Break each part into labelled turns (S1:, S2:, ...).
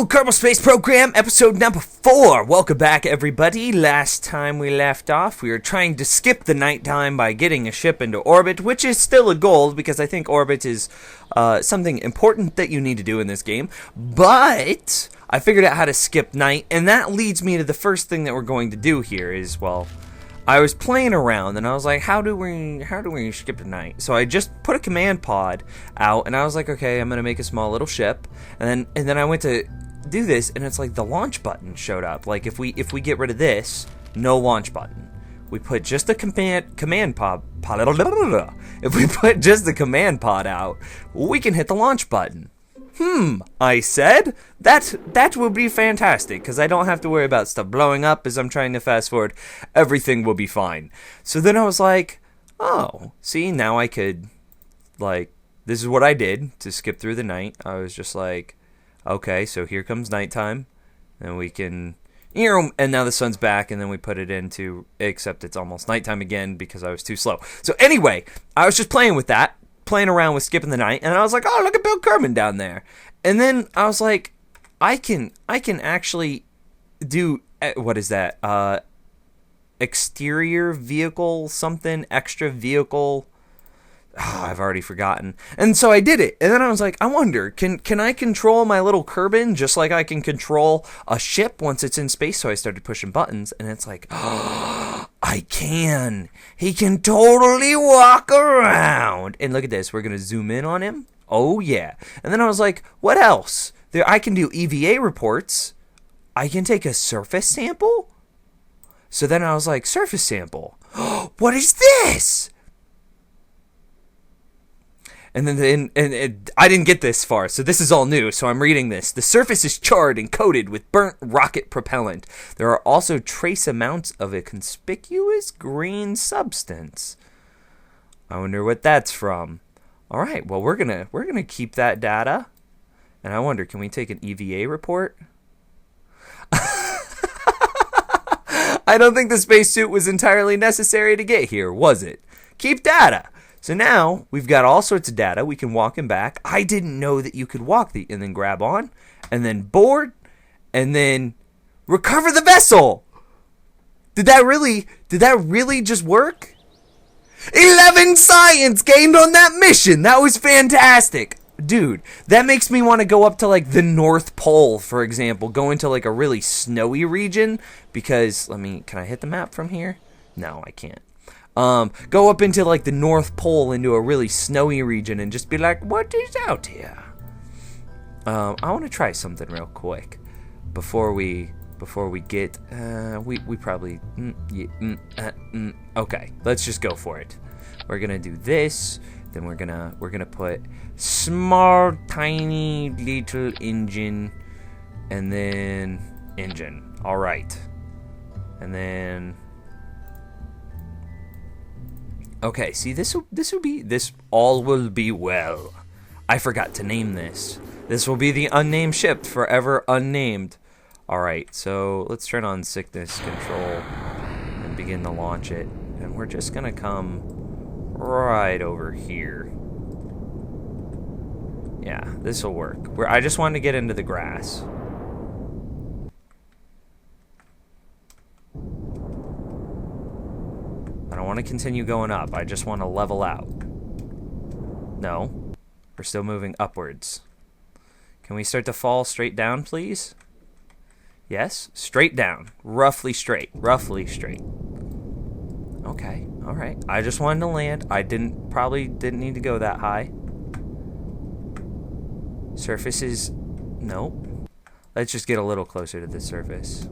S1: Woohoo! Kerbal Space Program, episode number 4. Welcome back, everybody. Last time we left off, we were trying to skip the nighttime by getting a ship into orbit, which is still a goal, because I think orbit is something important that you need to do in this game. But I figured out how to skip night, and that leads me to the first thing that we're going to do here is, well, I was playing around, and I was like, how do we skip the night? So I just put a command pod out, and I was like, okay, I'm gonna make a small little ship, and then I went to do this, and it's like the launch button showed up. Like if we get rid of this, no launch button. We put just the command pod. If we put just the command pod out, we can hit the launch button. I said, that will be fantastic, because I don't have to worry about stuff blowing up as I'm trying to fast forward. Everything will be fine. So then I was like, oh, see, now I could, like, this is what I did to skip through the night. I was just like, okay, so here comes nighttime, and we can, and now the sun's back, and then we put it into, except it's almost nighttime again because I was too slow. So anyway, I was just playing with that. Playing around with skipping the night, and I was like, oh, look at Bill Kerman down there. And then I was like, I can actually do, what is that, exterior vehicle something, extra vehicle, I've already forgotten. And so I did it, and then I was like, I wonder, can I control my little Kerbin just like I can control a ship once it's in space? So I started pushing buttons, and it's like, oh, I can. He can totally walk around. And look at this, we're going to zoom in on him. Oh, yeah. And then I was like, what else? I can do EVA reports. I can take a surface sample. So then I was like, surface sample. What is this? And then I didn't get this far, so this is all new, so I'm reading this. The surface is charred and coated with burnt rocket propellant. There are also trace amounts of a conspicuous green substance. I wonder what that's from. All right, well, we're gonna keep that data. And I wonder, can we take an EVA report? I don't think the spacesuit was entirely necessary to get here, was it? Keep data. So now we've got all sorts of data. We can walk him back. I didn't know that you could walk and then grab on, and then board, and then recover the vessel. Did that really just work? 11 science gained on that mission. That was fantastic. Dude, that makes me want to go up to like the North Pole, for example. Go into like a really snowy region because, can I hit the map from here? No, I can't. Go up into like the North Pole into a really snowy region and just be like, what is out here? I want to try something real quick before we get, we probably, okay, let's just go for it. We're gonna do this, then we're gonna put small, tiny, little engine, and then engine. All right, and then. Okay, see, this all will be well. I forgot to name this. This will be the unnamed ship, forever unnamed. Alright, so let's turn on sickness control and begin to launch it. And we're just gonna come right over here. Yeah, this will work. I just wanted to get into the grass. I don't want to continue going up. I just want to level out. No. We're still moving upwards. Can we start to fall straight down, please? Yes? Straight down. Roughly straight. Roughly straight. Okay. Alright. I just wanted to land. I probably didn't need to go that high. Surface is... Nope. Let's just get a little closer to the surface.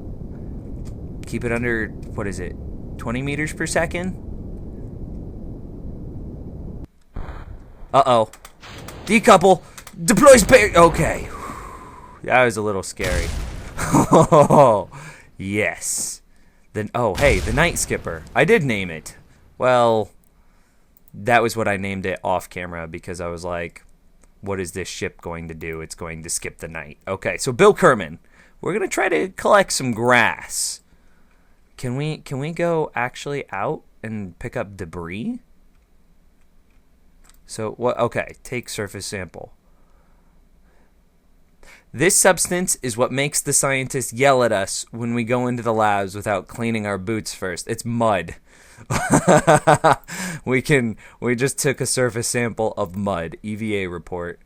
S1: Keep it under... What is it? 20 meters per second? Uh-oh. Decouple. Deploy space. Okay. That was a little scary. Oh, yes. Then, oh, hey, the Night Skipper. I did name it. Well, that was what I named it off camera because I was like, what is this ship going to do? It's going to skip the night. Okay, so Bill Kerman. We're going to try to collect some grass. Can we go actually out and pick up debris? So what? Okay, take surface sample. This substance is what makes the scientists yell at us when we go into the labs without cleaning our boots first. It's mud. We just took a surface sample of mud. EVA report.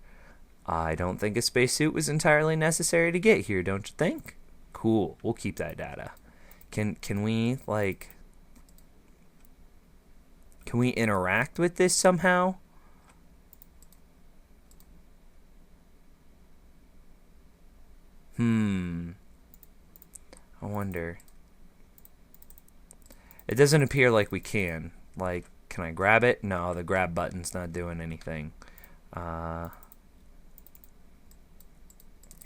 S1: I don't think a spacesuit was entirely necessary to get here, don't you think? Cool. We'll keep that data. Can we interact with this somehow? I wonder. It doesn't appear like we can. Like, can I grab it? No, the grab button's not doing anything. I'm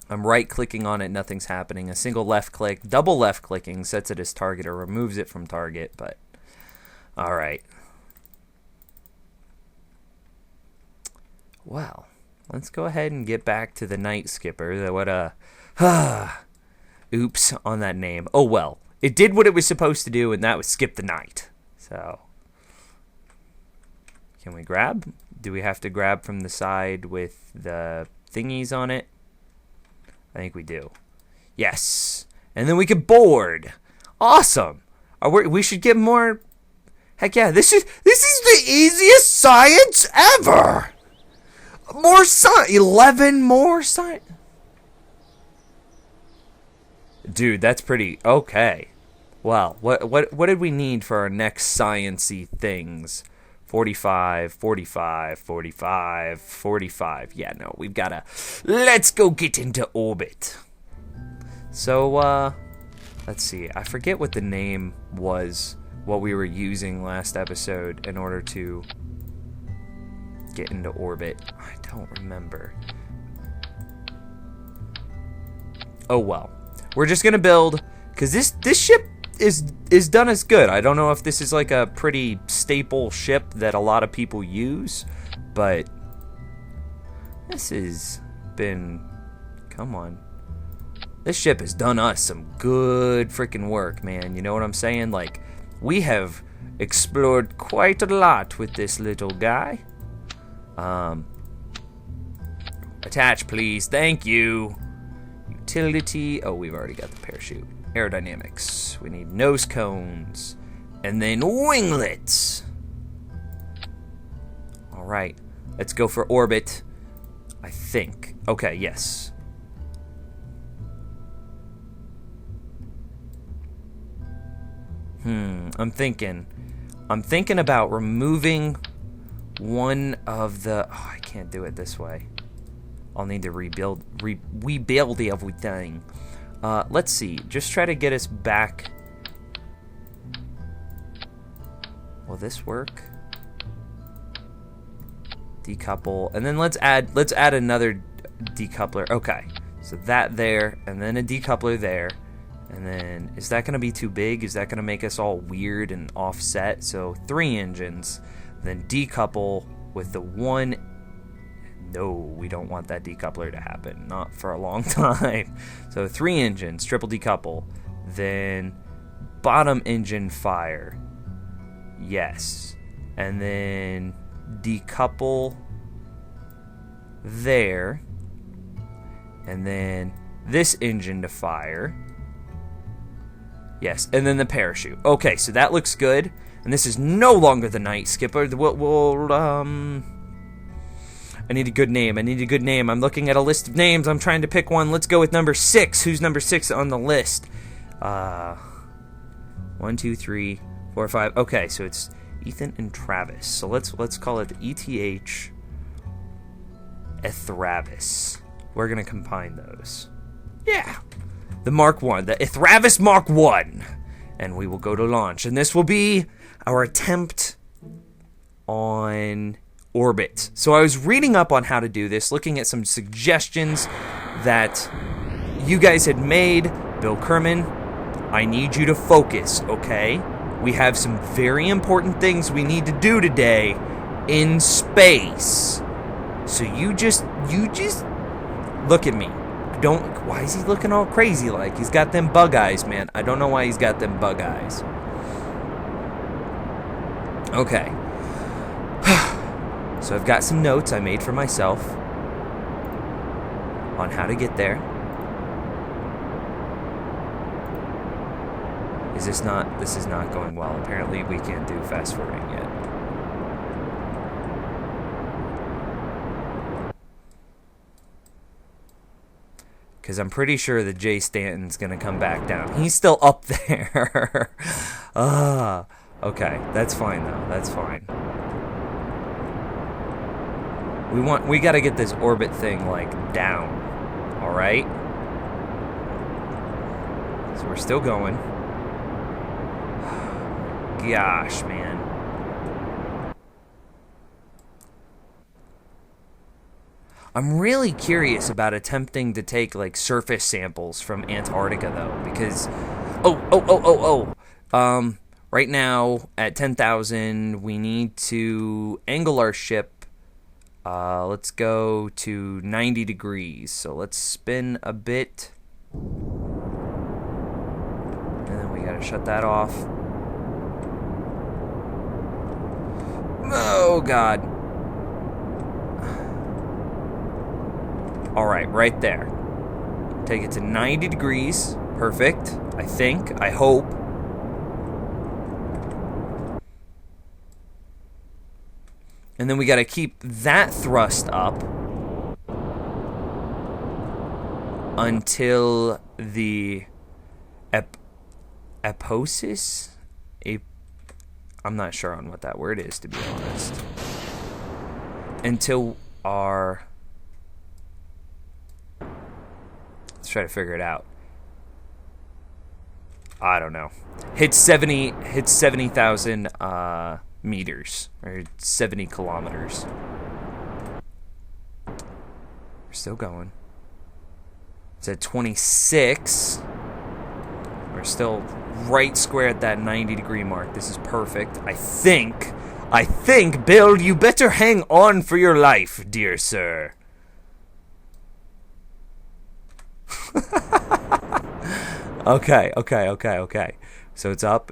S1: right-clicking on it, nothing's happening. A single left-click, double left-clicking sets it as target or removes it from target, but... Alright. Well, let's go ahead and get back to the Night Skipper. Oops on that name. Oh well. It did what it was supposed to do, and that was skip the night. So, can we grab? Do we have to grab from the side with the thingies on it? I think we do. Yes. And then we can board. Awesome. We should get more. Heck yeah, this is the easiest science ever. More science. 11 more science. Dude, that's pretty okay. Well, what did we need for our next science-y things? 45, 45, 45, 45. Yeah, no, we've gotta... Let's go get into orbit. So, let's see. I forget what the name was, what we were using last episode in order to get into orbit. I don't remember. Oh, well. We're just gonna build, because this ship is done as good. I don't know if this is like a pretty staple ship that a lot of people use, but this has been, come on. This ship has done us some good freaking work, man. You know what I'm saying? Like, we have explored quite a lot with this little guy. Attach, please. Thank you. Utility. Oh, we've already got the parachute. Aerodynamics. We need nose cones. And then winglets. Alright. Let's go for orbit. I think. Okay, yes. I'm thinking about removing one of the... Oh, I can't do it this way. I'll need to rebuild everything. Let's see. Just try to get us back. Will this work? Decouple, and then let's add another decoupler. Okay, so that there, and then a decoupler there, and then is that gonna be too big? Is that gonna make us all weird and offset? So 3 engines, then decouple with the one. No, we don't want that decoupler to happen. Not for a long time. So 3 engines, triple decouple. Then bottom engine fire. Yes. And then decouple there. And then this engine to fire. Yes. And then the parachute. Okay, so that looks good. And this is no longer the Night Skipper. I need a good name. I'm looking at a list of names. I'm trying to pick one. Let's go with number 6. Who's number 6 on the list? 1, 2, 3, 4, 5. Okay, so it's Ethan and Travis. So let's call it ETH Ethravis. We're gonna combine those. Yeah. The Mark 1. The Ethravis Mark 1. And we will go to launch. And this will be our attempt on orbit. So I was reading up on how to do this, looking at some suggestions that you guys had made. Bill Kerman, I need you to focus, okay? We have some very important things we need to do today in space. So you just look at me. Why is he looking all crazy like? He's got them bug eyes, man. I don't know why he's got them bug eyes. Okay. So I've got some notes I made for myself on how to get there. This is not going well. Apparently we can't do fast forwarding yet. Because I'm pretty sure that Jay Stanton's going to come back down. He's still up there. Okay. That's fine, though. That's fine. We got to get this orbit thing, like, down. Alright? So we're still going. Gosh, man. I'm really curious about attempting to take, like, surface samples from Antarctica, though, because... right now, at 10,000, we need to angle our ship. Let's go to 90 degrees. So let's spin a bit. And then we gotta shut that off. Oh, God. Alright, right there. Take it to 90 degrees. Perfect. I think. I hope. And then we gotta keep that thrust up until the aposis? I'm not sure on what that word is, to be honest. Until our... Let's try to figure it out. I don't know. Hit 70,000 meters, or 70 kilometers. We're still going. It's at 26. We're still right square at that 90-degree mark. This is perfect. I think, Bill, you better hang on for your life, dear sir. Okay. So it's up.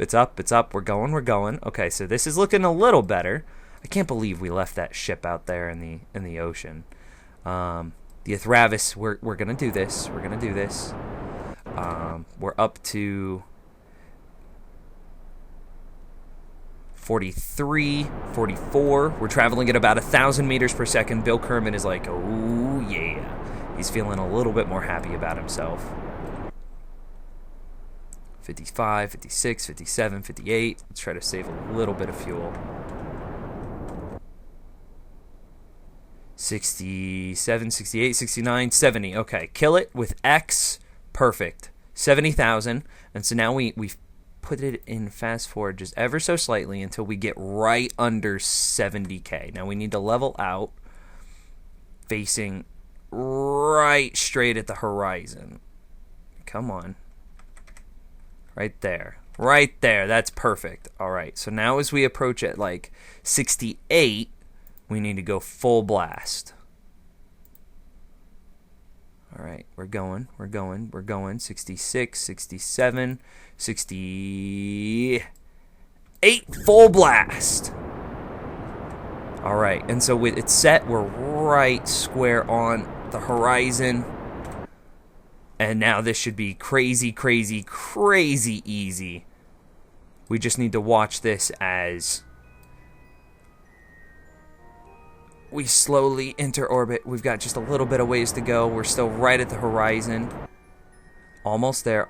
S1: We're going. Okay, so this is looking a little better. I can't believe we left that ship out there in the ocean. The Athravis, we're gonna do this. We're up to 43, 44. We're traveling at about 1,000 meters per second. Bill Kerman is like, oh yeah. He's feeling a little bit more happy about himself. 55, 56, 57, 58. Let's try to save a little bit of fuel. 67, 68, 69, 70. Okay, kill it with X. Perfect. 70,000. And so now we've put it in fast forward just ever so slightly until we get right under 70K. Now we need to level out facing right straight at the horizon. Come on. Right there. That's perfect. All right. So now as we approach at like 68, we need to go full blast. All right. We're going. 66, 67, 68. Full blast. All right. And so with it set, we're right square on the horizon. And now this should be crazy easy. We just need to watch this as we slowly enter orbit. We've got just a little bit of ways to go. We're still right at the horizon. Almost there.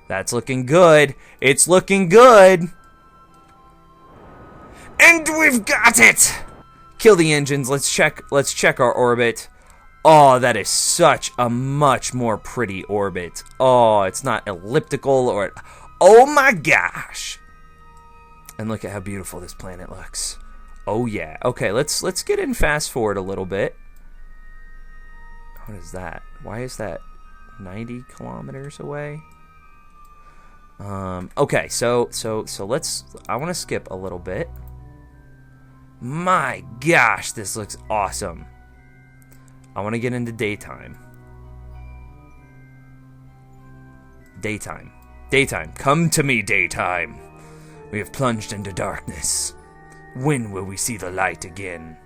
S1: That's looking good. It's looking good. And we've got it! Kill the engines. Let's check our orbit. Oh, that is such a much more pretty orbit. Oh, it's not elliptical or... Oh my gosh! And look at how beautiful this planet looks. Oh yeah. Okay, let's get in fast forward a little bit. What is that? Why is that 90 kilometers away? Okay, so let's... I want to skip a little bit. My gosh, this looks awesome. I want to get into daytime. Daytime. Come to me, daytime. We have plunged into darkness. When will we see the light again?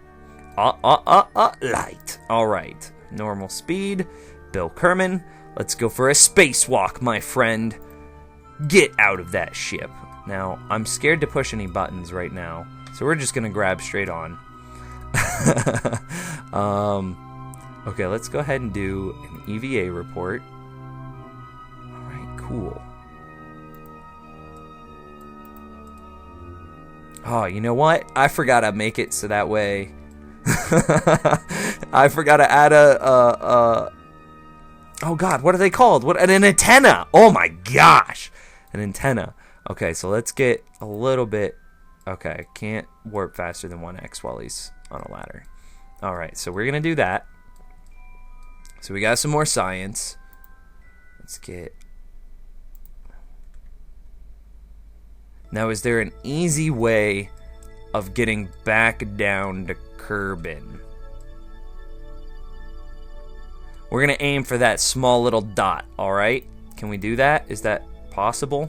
S1: Light. All right. Normal speed. Bill Kerman, let's go for a spacewalk, my friend. Get out of that ship. Now, I'm scared to push any buttons right now, so we're just going to grab straight on. Okay, let's go ahead and do an EVA report. Alright, cool. Oh, you know what? I forgot to make it so that way... I forgot to add oh god, what are they called? An antenna! Oh my gosh! An antenna. Okay, so let's get a little bit... Okay, can't warp faster than 1x while he's on a ladder. Alright, so we're gonna do that. So we got some more science. Let's get... Now, is there an easy way of getting back down to Kerbin? We're gonna aim for that small little dot, alright? Can we do that? Is that possible?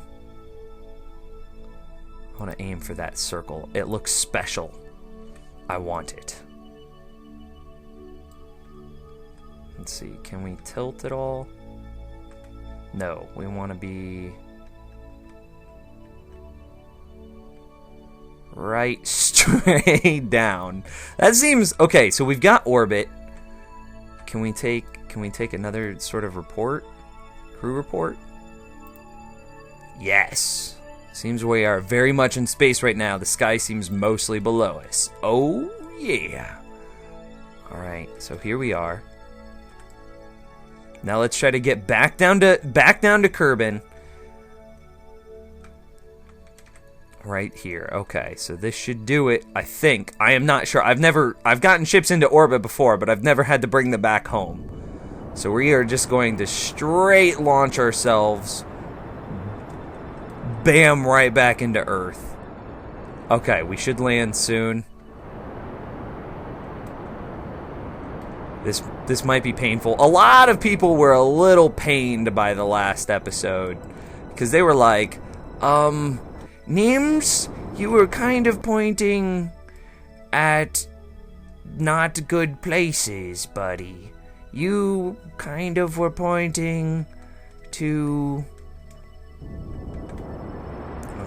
S1: I want to aim for that circle. It looks special. I want it. Let's see, can we tilt it all? No, we want to be right straight down. That seems okay. So we've got orbit. Can we take another sort of report? Crew report? Yes. Seems we are very much in space right now. The sky seems mostly below us. Oh yeah. All right, so here we are. Now let's try to get back down to Kerbin. Right here. Okay, so this should do it, I think. I am not sure. I've gotten ships into orbit before, but I've never had to bring them back home. So we are just going to straight launch ourselves. Bam, right back into Earth. Okay, we should land soon. This might be painful. A lot of people were a little pained by the last episode, because they were like, Nims, you were kind of pointing at not good places, buddy. You kind of were pointing to...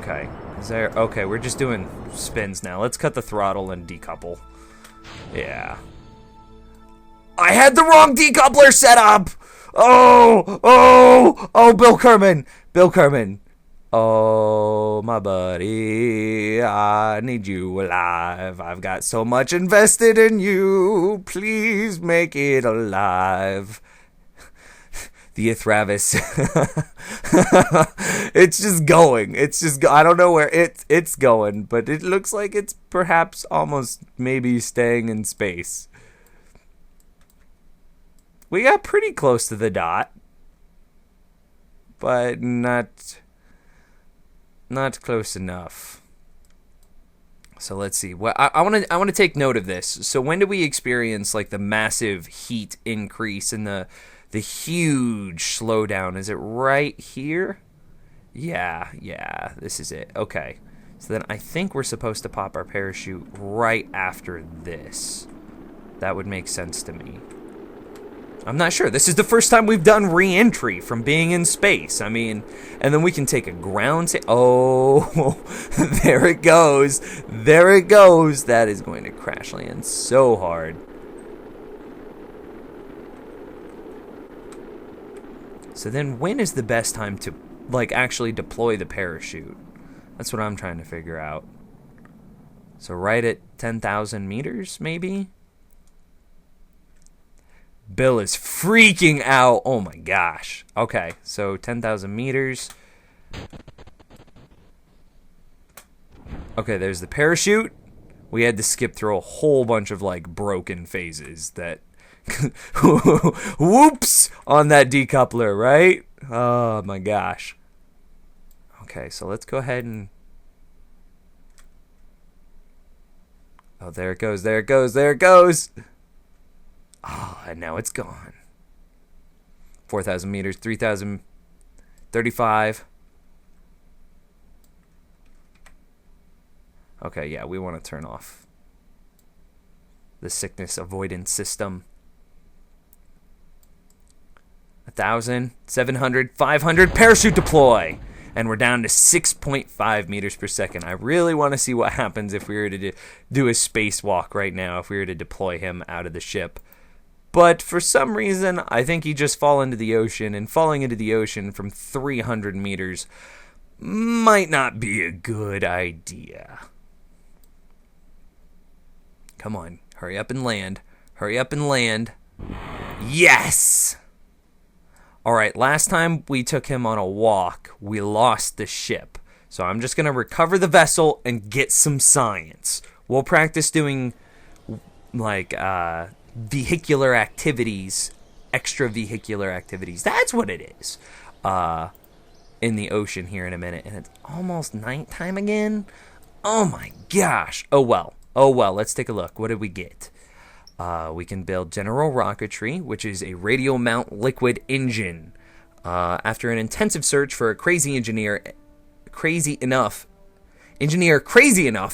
S1: Okay. Okay, we're just doing spins now. Let's cut the throttle and decouple. Yeah. I had the wrong decoupler set up! Oh, Bill Kerman! Bill Kerman. Oh, my buddy, I need you alive. I've got so much invested in you. Please make it alive. The Athravis. It's just going. I don't know where it's going, but it looks like it's perhaps almost maybe staying in space. We got pretty close to the dot, but not close enough. So let's see. Well, I want to take note of this. So when do we experience like the massive heat increase and the huge slowdown? Is it right here? Yeah, this is it. Okay. So then I think we're supposed to pop our parachute right after this. That would make sense to me. I'm not sure. This is the first time we've done re-entry from being in space. I mean, and then we can take a ground... Oh, there it goes. There it goes. That is going to crash land so hard. So then when is the best time to, like, actually deploy the parachute? That's what I'm trying to figure out. So right at 10,000 meters, maybe? Bill is freaking out. Oh my gosh. Okay, so 10,000 meters. Okay, there's the parachute. We had to skip through a whole bunch of like broken phases that whoops on that decoupler, right? Oh my gosh. Okay, so let's go ahead and... Oh, there it goes, there it goes, there it goes. Oh, and now it's gone. 4,000 meters, 3,000, 35. Okay, yeah, we want to turn off the sickness avoidance system. 1,000, 700, 500, parachute deploy! And we're down to 6.5 meters per second. I really want to see what happens if we were to do a spacewalk right now, if we were to deploy him out of the ship. But for some reason, I think he'd just fall into the ocean, and falling into the ocean from 300 meters might not be a good idea. Come on, hurry up and land. Hurry up and land. Yes! Alright, last time we took him on a walk, we lost the ship. So I'm just going to recover the vessel and get some science. We'll practice doing, like, vehicular activities, extravehicular activities. That's what it is. In the ocean here in a minute. And it's almost nighttime again. Oh my gosh. Oh well. Let's take a look. What did we get? We can build General Rocketry, which is a radial mount liquid engine. After an intensive search for a crazy engineer crazy enough,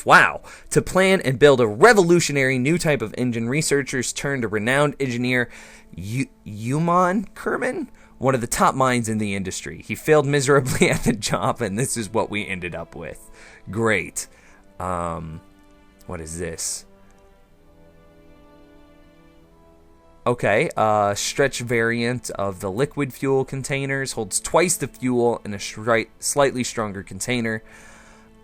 S1: wow, to plan and build a revolutionary new type of engine, researchers turned to renowned engineer Yuman Kerman, one of the top minds in the industry. He failed miserably at the job, and this is what we ended up with. Great. What is this? Okay, stretch variant of the liquid fuel containers, holds twice the fuel in a slightly stronger container.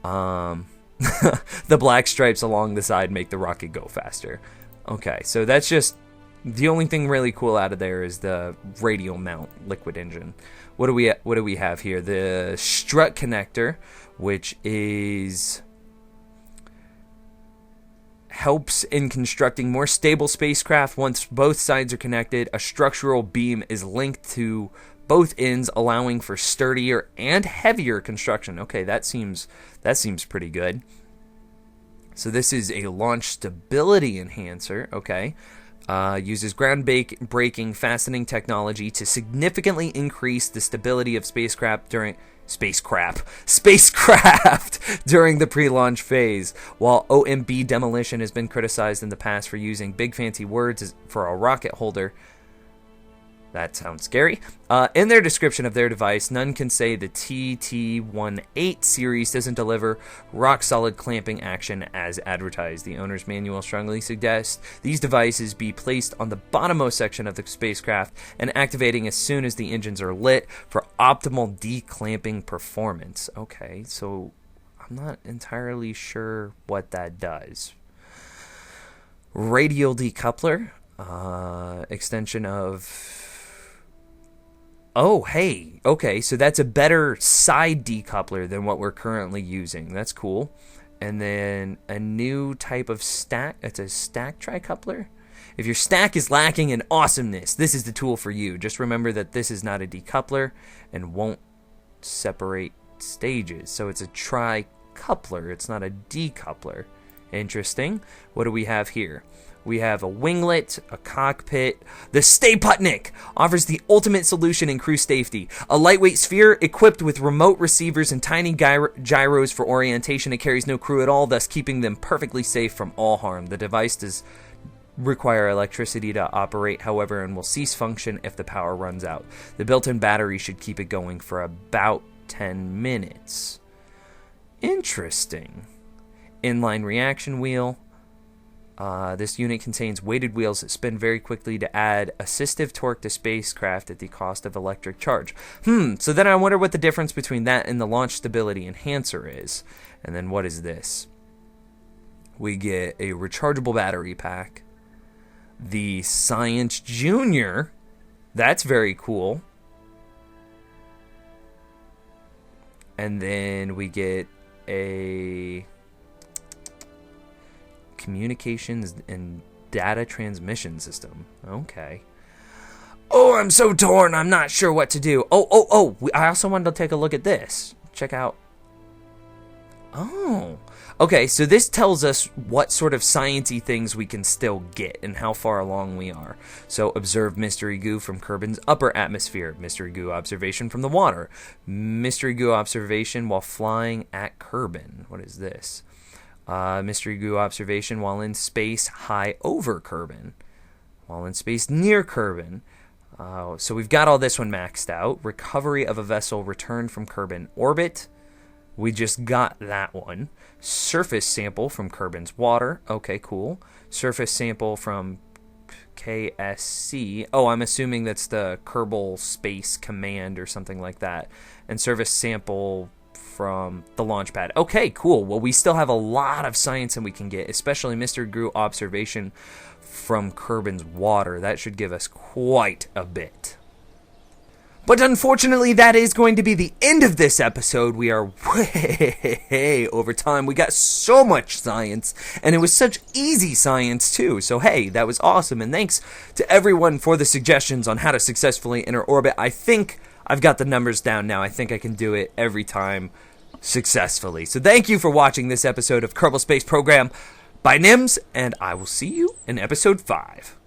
S1: The black stripes along the side make the rocket go faster. Okay, so that's just the only thing really cool out of there is the radial mount liquid engine. What do we have here? The strut connector, which is helps in constructing more stable spacecraft once both sides are connected. A structural beam is linked to both ends, allowing for sturdier and heavier construction. Okay, that seems pretty good. So this is a launch stability enhancer. Okay, uses ground-breaking fastening technology to significantly increase the stability of spacecraft during the pre-launch phase. While OMB demolition has been criticized in the past for using big fancy words for a rocket holder, that sounds scary. In their description of their device, none can say the TT-18 series doesn't deliver rock-solid clamping action as advertised. The owner's manual strongly suggests these devices be placed on the bottommost section of the spacecraft and activating as soon as the engines are lit for optimal declamping performance. Okay, so I'm not entirely sure what that does. Radial decoupler, extension of... Oh, hey, okay, so that's a better side decoupler than what we're currently using. That's cool. And then a new type of stack. It's a stack tricoupler. If your stack is lacking in awesomeness, this is the tool for you. Just remember that this is not a decoupler and won't separate stages. So it's a tricoupler. It's not a decoupler. Interesting. What do we have here? We have a winglet, a cockpit. The Stay-Putnik offers the ultimate solution in crew safety. A lightweight sphere equipped with remote receivers and tiny gyros for orientation. It carries no crew at all, thus keeping them perfectly safe from all harm. The device does require electricity to operate, however, and will cease function if the power runs out. The built-in battery should keep it going for about 10 minutes. Interesting. Inline reaction wheel. This unit contains weighted wheels that spin very quickly to add assistive torque to spacecraft at the cost of electric charge. So then I wonder what the difference between that and the launch stability enhancer is. And then what is this? We get a rechargeable battery pack. The Science Junior. That's very cool. And then we get a... communications and data transmission system. Okay. Oh, I'm so torn. I'm not sure what to do. I also wanted to take a look at this. Check out. Oh. Okay, so this tells us what sort of science-y things we can still get and how far along we are. So, observe mystery goo from Kerbin's upper atmosphere. Mystery goo observation from the water. Mystery goo observation while flying at Kerbin. What is this? Mystery goo observation while in space high over Kerbin. While in space near Kerbin. So we've got all this one maxed out. Recovery of a vessel returned from Kerbin orbit. We just got that one. Surface sample from Kerbin's water. Okay, cool. Surface sample from KSC. Oh, I'm assuming that's the Kerbal Space Command or something like that. And surface sample from the launch pad. Okay, cool. Well, we still have a lot of science that we can get, especially Mr. Gru observation from Kerbin's water. That should give us quite a bit. But unfortunately, that is going to be the end of this episode. We are way over time. We got so much science, and it was such easy science, too. So, hey, that was awesome. And thanks to everyone for the suggestions on how to successfully enter orbit. I think I've got the numbers down now. I think I can do it every time successfully. So thank you for watching this episode of Kerbal Space Program by Nims, and I will see you in episode 5.